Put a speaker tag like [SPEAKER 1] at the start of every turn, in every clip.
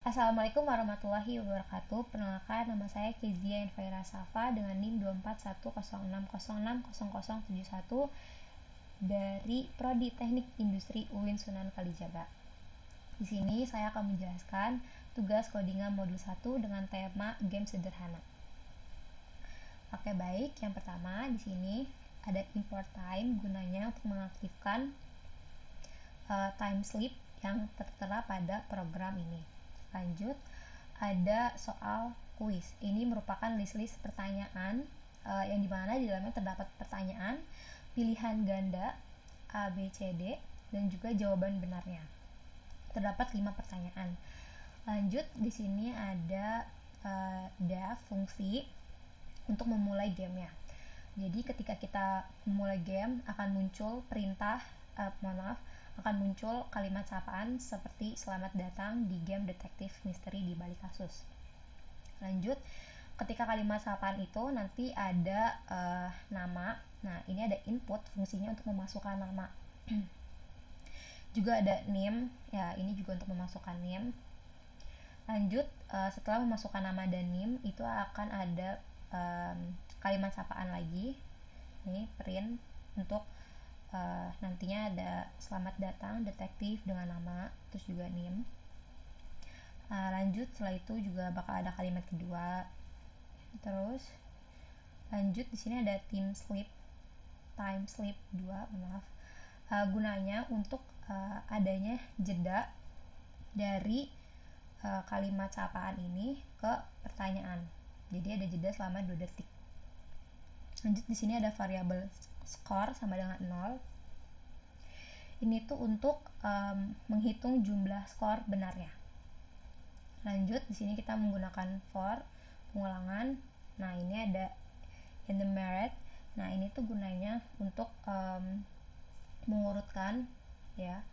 [SPEAKER 1] Assalamualaikum warahmatullahi wabarakatuh. Perkenalkan, nama saya Kezia Enfaira Safa dengan NIM 24106060071 dari Prodi Teknik Industri UIN Sunan Kalijaga. Di sini saya akan menjelaskan tugas codingan modul 1 dengan tema game sederhana. Oke, baik. Yang pertama di sini ada import time, gunanya untuk mengaktifkan time sleep yang tertera pada program ini. Lanjut, ada soal kuis. Ini merupakan list-list pertanyaan yang dimana di dalamnya terdapat pertanyaan, pilihan ganda A, B, C, D, dan juga jawaban benarnya. Terdapat 5 pertanyaan. Lanjut, di sini ada def fungsi untuk memulai gamenya. Jadi ketika kita memulai game akan muncul perintah, akan muncul kalimat sapaan seperti selamat datang di game detektif misteri di balik kasus. Lanjut, ketika kalimat sapaan itu nanti ada nama. Nah, ini ada input, fungsinya untuk memasukkan nama. Juga ada name, ya ini juga untuk memasukkan name. Lanjut, setelah memasukkan nama dan name itu akan ada kalimat sapaan lagi. Ini print untuk nantinya ada selamat datang detektif dengan nama, terus juga name. Lanjut, setelah itu juga bakal ada kalimat kedua. Terus lanjut, di sini ada time sleep 2, gunanya untuk adanya jeda dari kalimat sapaan ini ke pertanyaan. Jadi ada jeda selama 2 detik. Lanjut, di sini ada variabel skor sama dengan 0. Ini tuh untuk menghitung jumlah skor benarnya. Lanjut, di sini kita menggunakan for pengulangan. Nah, ini ada enumerate. Nah, ini tuh gunanya untuk mengurutkan, ya.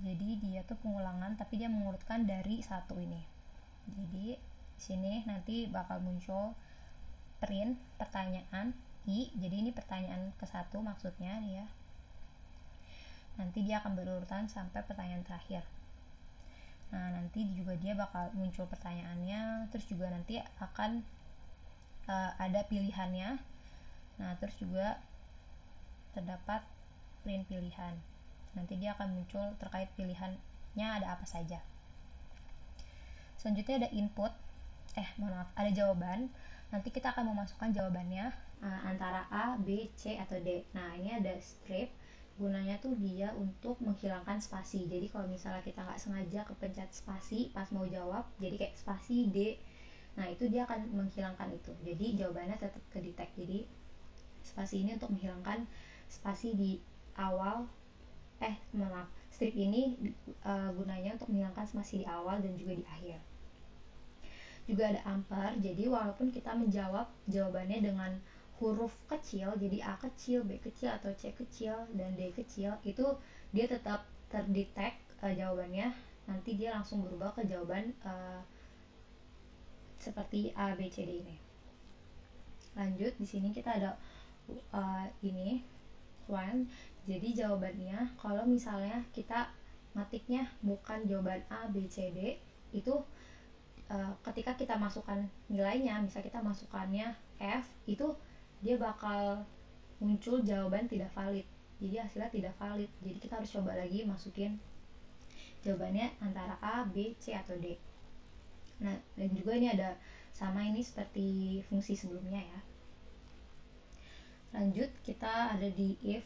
[SPEAKER 1] Jadi dia tuh pengulangan tapi dia mengurutkan dari satu ini. Jadi di sini nanti bakal muncul print pertanyaan I. Jadi ini pertanyaan ke-1 maksudnya nih ya. Nanti dia akan berurutan sampai pertanyaan terakhir. Nah, nanti juga dia bakal muncul pertanyaannya, terus juga nanti akan ada pilihannya. Nah, terus juga terdapat print pilihan. Nanti dia akan muncul terkait pilihannya ada apa saja. Selanjutnya ada input, ada jawaban. Nanti kita akan memasukkan jawabannya antara A, B, C, atau D. Nah, ini ada strip. Gunanya tuh dia untuk menghilangkan spasi. Jadi kalau misalnya kita nggak sengaja kepencet spasi pas mau jawab, jadi kayak spasi D, nah itu dia akan menghilangkan itu. Jadi jawabannya tetap kedetek. Jadi spasi ini untuk menghilangkan spasi di awal. Strip ini gunanya untuk menghilangkan spasi di awal dan juga di akhir. Juga ada amper. Jadi walaupun kita menjawab jawabannya dengan huruf kecil, jadi A kecil, B kecil, atau C kecil, dan D kecil, itu dia tetap terdetek jawabannya. Nanti dia langsung berubah ke jawaban seperti A, B, C, D ini. Lanjut, di sini kita ada ini when. Jadi jawabannya kalau misalnya kita ngetiknya bukan jawaban A, B, C, D, itu ketika kita masukkan nilainya, misal kita masukkannya F, itu dia bakal muncul jawaban tidak valid. Jadi hasilnya tidak valid. Jadi kita harus coba lagi masukin jawabannya antara A, B, C, atau D. Nah, dan juga ini ada sama ini seperti fungsi sebelumnya ya. Lanjut, kita ada di if.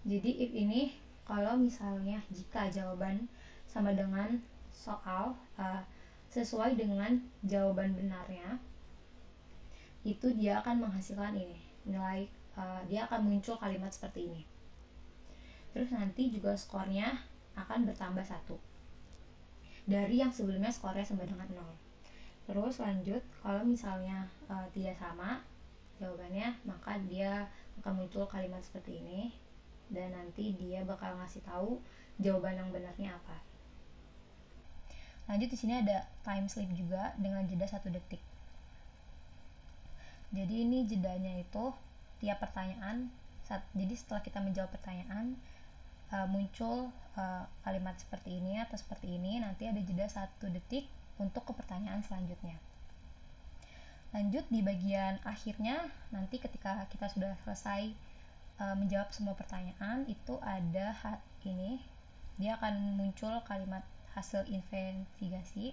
[SPEAKER 1] Jadi if ini kalau misalnya jika jawaban sama dengan soal sesuai dengan jawaban benarnya, itu dia akan menghasilkan ini nilai, dia akan muncul kalimat seperti ini. Terus nanti juga skornya akan bertambah 1 dari yang sebelumnya skornya sama dengan 0. Terus lanjut, kalau misalnya tidak sama jawabannya, maka dia akan muncul kalimat seperti ini, dan nanti dia bakal ngasih tahu jawaban yang benarnya apa. Lanjut, di sini ada time sleep juga dengan jeda 1 detik. Jadi ini jedanya itu tiap pertanyaan. Jadi setelah kita menjawab pertanyaan, muncul kalimat seperti ini atau seperti ini, nanti ada jeda 1 detik untuk ke pertanyaan selanjutnya. Lanjut di bagian akhirnya, nanti ketika kita sudah selesai menjawab semua pertanyaan, itu ada ini, dia akan muncul kalimat hasil investigasi.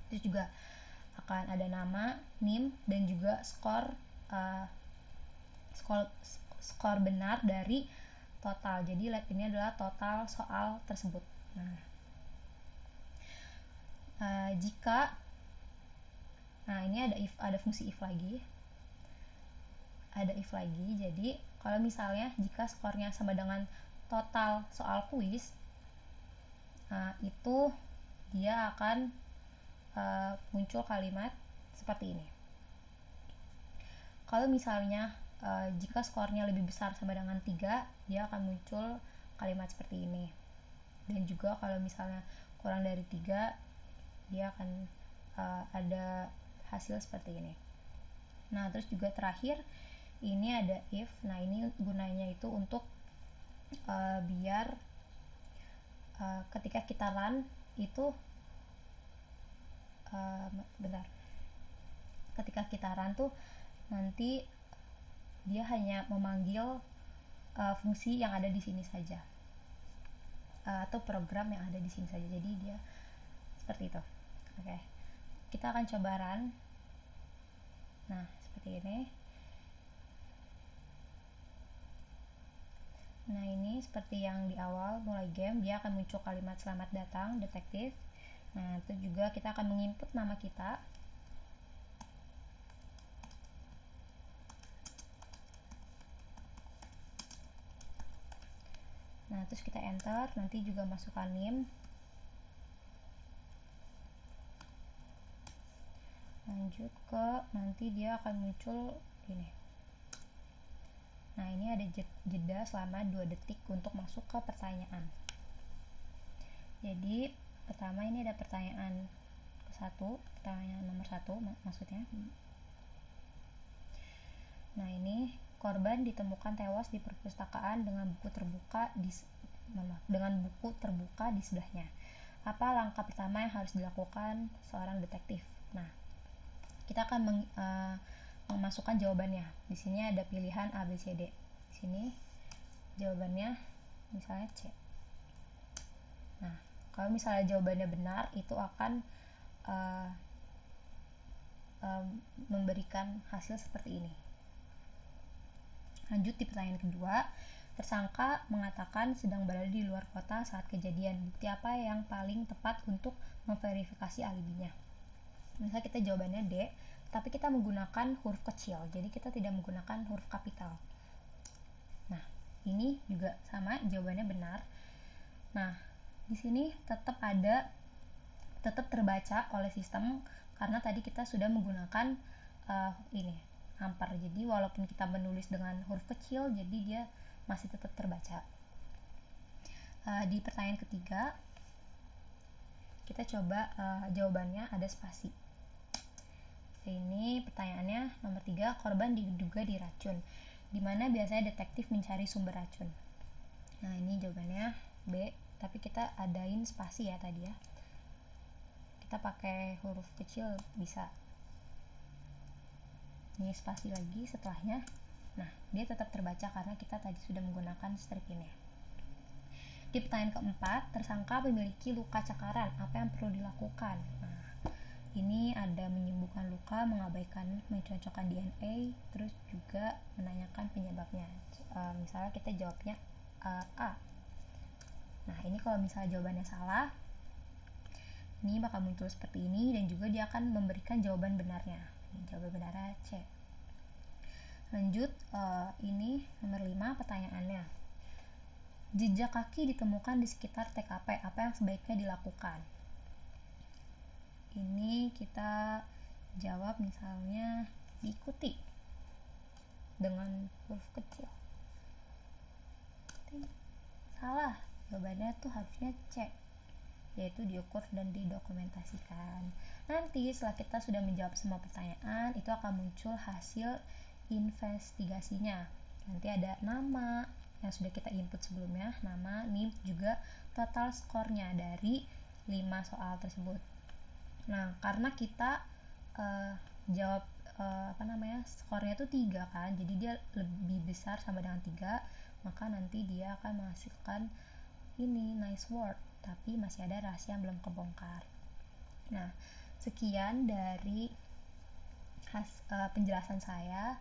[SPEAKER 1] Terus juga akan ada nama, NIM, dan juga skor benar dari total. Jadi ini adalah total soal tersebut. Nah, ini ada fungsi if lagi. Jadi kalau misalnya jika skornya sama dengan total soal kuis, itu dia akan muncul kalimat seperti ini. Kalau misalnya jika skornya lebih besar sama dengan 3, dia akan muncul kalimat seperti ini. Dan juga kalau misalnya kurang dari 3, dia akan ada hasil seperti ini. Nah, terus juga terakhir ini ada if. Nah, ini gunanya itu untuk biar ketika kita run itu ketika kita run tuh nanti dia hanya memanggil fungsi yang ada di sini saja, atau program yang ada di sini saja. Jadi dia seperti itu. Oke. Kita akan coba run. Nah, seperti ini. Nah, ini seperti yang di awal mulai game, dia akan muncul kalimat selamat datang detektif. Nah, itu juga kita akan menginput nama kita. Nah, terus kita enter, nanti juga masukkan NIM. Lanjut ke, nanti dia akan muncul ini. Nah, ini ada jeda selama 2 detik untuk masuk ke pertanyaan. Jadi, pertama ini ada pertanyaan nomor 1 maksudnya. Nah, ini korban ditemukan tewas di perpustakaan dengan buku terbuka di sebelahnya. Apa langkah pertama yang harus dilakukan seorang detektif? Nah, kita akan memasukkan jawabannya. Di sini ada pilihan A, B, C, D. Di sini jawabannya misalnya C. Nah, kalau misalnya jawabannya benar, itu akan memberikan hasil seperti ini. Lanjut di pertanyaan kedua, tersangka mengatakan sedang berada di luar kota saat kejadian. Bukti apa yang paling tepat untuk memverifikasi alibinya? Misalnya kita jawabannya D, tapi kita menggunakan huruf kecil, jadi kita tidak menggunakan huruf kapital. Nah, ini juga sama, jawabannya benar. Nah, di sini tetap terbaca oleh sistem karena tadi kita sudah menggunakan hampar. Jadi walaupun kita menulis dengan huruf kecil, jadi dia masih tetap terbaca. Di pertanyaan ketiga, kita coba jawabannya ada spasi. Ini pertanyaannya nomor 3, korban diduga diracun. Di mana biasanya detektif mencari sumber racun? Nah, ini jawabannya B, tapi kita adain spasi ya tadi ya. Kita pakai huruf kecil bisa. Ini spasi lagi setelahnya. Nah, dia tetap terbaca karena kita tadi sudah menggunakan strip ini. Di pertanyaan keempat, tersangka memiliki luka cakaran. Apa yang perlu dilakukan? Nah, ini ada menyembuhkan luka, mengabaikan mencocokkan DNA, terus juga menanyakan penyebabnya. Misalnya kita jawabnya A. Nah, ini kalau misalnya jawabannya salah, ini bakal muncul seperti ini, dan juga dia akan memberikan jawaban benarnya. Jawaban benarnya C. Lanjut, ini nomor 5 pertanyaannya. Jejak kaki ditemukan di sekitar TKP. Apa yang sebaiknya dilakukan? Ini kita jawab misalnya diikuti dengan huruf kecil. Salah, jawabannya tuh harusnya C, yaitu diukur dan didokumentasikan. Nanti setelah kita sudah menjawab semua pertanyaan, itu akan muncul hasil investigasinya. Nanti ada nama, yang sudah kita input sebelumnya, nama, NIM, juga total skornya dari 5 soal tersebut. Nah, karena kita jawab skornya tuh 3 kan, jadi dia lebih besar sama dengan 3, maka nanti dia akan menghasilkan ini nice word, tapi masih ada rahasia yang belum kebongkar. Nah, sekian dari penjelasan saya,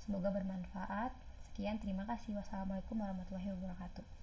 [SPEAKER 1] semoga bermanfaat. Sekian, terima kasih. Wassalamualaikum warahmatullahi wabarakatuh.